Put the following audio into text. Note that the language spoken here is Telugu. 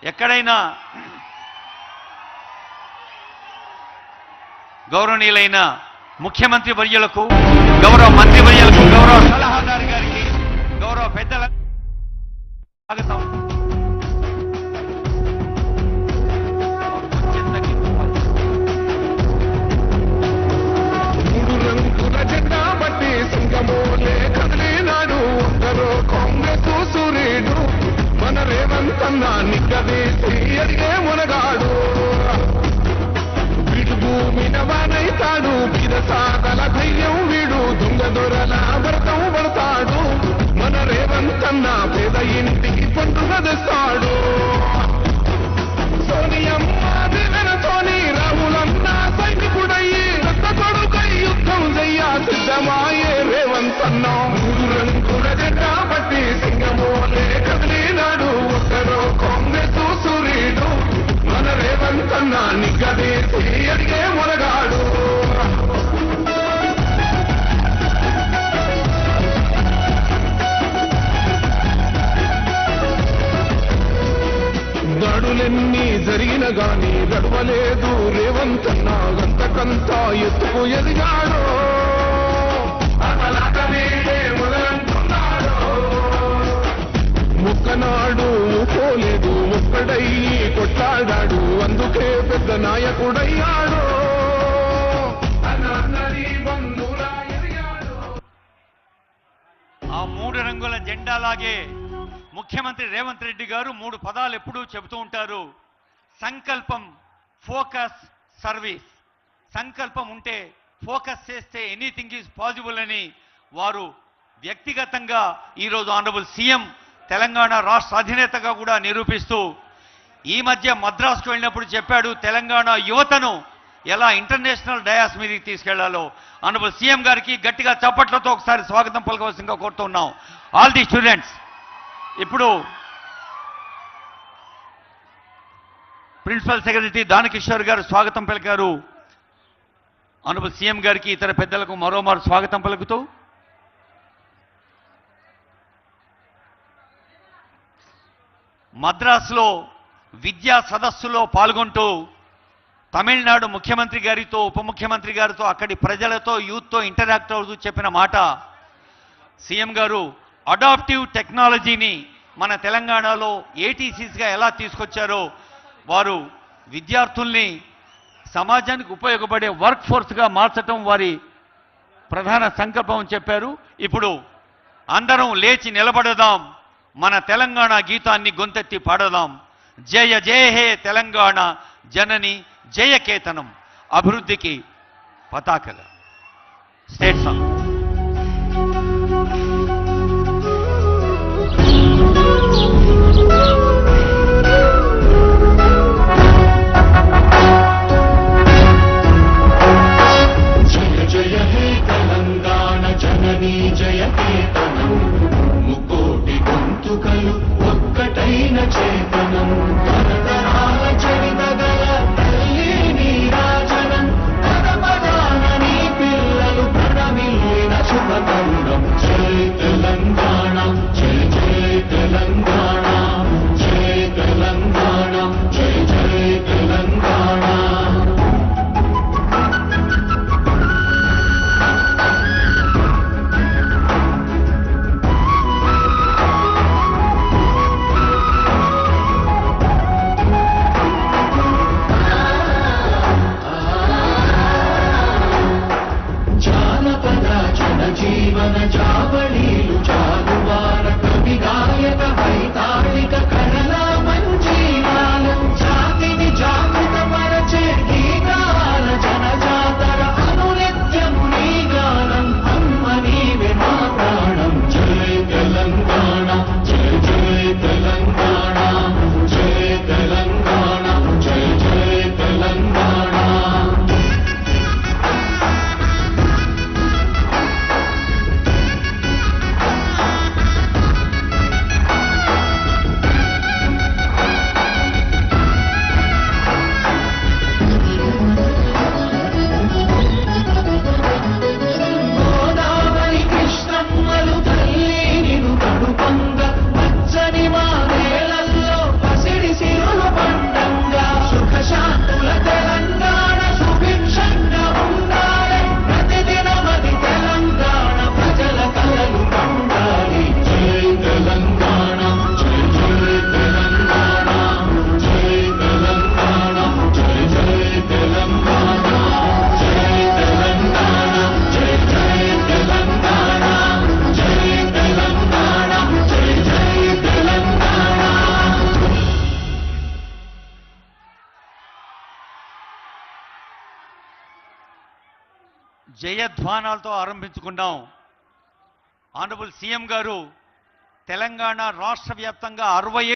ఎక్కడైనా గౌరవనీయులైన ముఖ్యమంత్రి వర్యులకు, గౌరవ మంత్రి వర్యులకు, గౌరవ సలహాదారు గారికి, గౌరవ పెద్దలకు స్వాగతం. మన రేవంత్ అన్నా నిగ్గదీసి అడిగే మునగాడు, వీడు భూమిన వానైతాడు, బిరసాదల ధైర్యం వీడు, దొంగ దొరల వ్రతం పడతాడు. మన రేవంత్ అన్నా పేద ఇంటికి పండుగ తెస్తాడు. సోనియమ్మ దివెనతోని రాహులన్న సైనికుడయ్యి రక్త కొడుకై యుద్ధం చెయ్య సిద్ధమాయే రేవంత్ అన్నా. మూడు రంగుల జెండా పట్టి సింగమోలే కదిలినాడు, ఒక్కరో కాంగ్రెస్ సూర్యుడు. మన రేవంత్ అన్నా నిగ్గదీసి అడిగే మొనగాడు. దాడులెన్ని జరిగిన గాని గడవలేదు రేవంత్ అన్నా, గంతకంతా ఎత్తుకు ఎదిగాడు. ముక్కనాడు పోలేదు, ముక్కడయ్యి కొట్లాడాడు, అందుకే పెద్ద నాయకుడయ్యాడు. ఆ మూడు రంగుల జెండాలాగే ముఖ్యమంత్రి రేవంత్ రెడ్డి గారు మూడు పదాలు ఎప్పుడూ చెబుతూ ఉంటారు. సంకల్పం, ఫోకస్, సర్వీస్. సంకల్పం ఉంటే ఫోకస్ చేస్తే ఎనీథింగ్ ఈజ్ పాసిబుల్ అని వారు వ్యక్తిగతంగా ఈరోజు ఆనరబుల్ సీఎం తెలంగాణ రాష్ట్ర అధినేతగా కూడా నిరూపిస్తూ ఈ మధ్య మద్రాసుకు వెళ్ళినప్పుడు చెప్పాడు, తెలంగాణ యువతను ఎలా ఇంటర్నేషనల్ డయాస్ మీదకి తీసుకెళ్లాలో. ఆనరబుల్ సీఎం గారికి గట్టిగా చప్పట్లతో ఒకసారి స్వాగతం పలకవలసిందిగా కోరుతున్నాం. All the students. ఇప్పుడు ప్రిన్సిపల్ సెక్రటరీ దానకిషోర్ గారు స్వాగతం పలికారు. ఆనరబుల్ సీఎం గారికి ఇతర పెద్దలకు మరోమారు స్వాగతం పలుకుతూ మద్రాసులో విద్యా సదస్సులో పాల్గొంటూ తమిళనాడు ముఖ్యమంత్రి గారితో, ఉప ముఖ్యమంత్రి గారితో, అక్కడి ప్రజలతో, యూత్తో ఇంటరాక్ట్ అవుతూ చెప్పిన మాట, సీఎం గారు అడాప్టివ్ టెక్నాలజీని మన తెలంగాణలో ఏటీసీస్గా ఎలా తీసుకొచ్చారో, వారు విద్యార్థుల్ని సమాజానికి ఉపయోగపడే వర్క్ ఫోర్స్గా మార్చడం వారి ప్రధాన సంకల్పం చెప్పారు. ఇప్పుడు అందరం లేచి నిలబడదాం, మన తెలంగాణ గీతాన్ని గొంతెత్తి పాడదాం. జయ జయ హే తెలంగాణ జనని జయకేతనం, అభివృద్ధికి పతాకగా. State song. ఒక్కటైన చేతనం, తరతరాల చరితగల తల్లి నీరాజనం, పరపదాన నీ పిల్లలు ప్రణమిల్లిన శుభతరుణం. జై తెలంగాణ, జై జై తెలంగాణ, జై తెలంగాణ, జై జై తెలంగాణ. జయధ్వానాలతో ఆరంభించుకున్నాం. ఆనరబుల్ సీఎం గారు తెలంగాణ రాష్ట్ర వ్యాప్తంగా 60